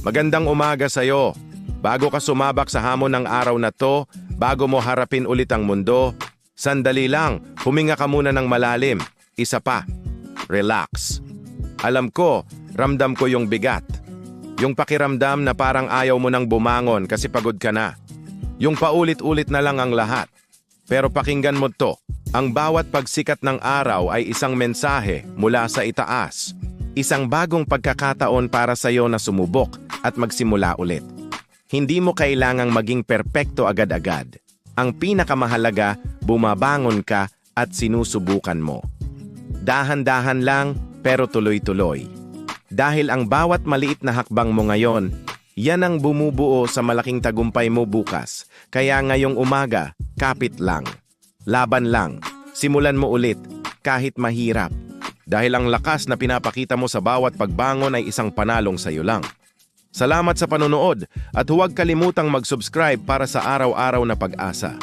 Magandang umaga sa'yo. Bago ka sumabak sa hamon ng araw na to, bago mo harapin ulit ang mundo, sandali lang, huminga ka muna ng malalim. Isa pa, relax. Alam ko, ramdam ko yung bigat. Yung pakiramdam na parang ayaw mo nang bumangon kasi pagod ka na. Yung paulit-ulit na lang ang lahat. Pero pakinggan mo to, ang bawat pagsikat ng araw ay isang mensahe mula sa itaas. Isang bagong pagkakataon para sa'yo na sumubok at magsimula ulit. Hindi mo kailangang maging perpekto agad-agad. Ang pinakamahalaga, bumabangon ka at sinusubukan mo. Dahan-dahan lang pero tuloy-tuloy. Dahil ang bawat maliit na hakbang mo ngayon, yan ang bumubuo sa malaking tagumpay mo bukas. Kaya ngayong umaga, kapit lang. Laban lang. Simulan mo ulit, kahit mahirap. Dahil ang lakas na pinapakita mo sa bawat pagbangon ay isang panalong sa'yo lang. Salamat sa panonood at huwag kalimutang mag-subscribe para sa araw-araw na pag-asa.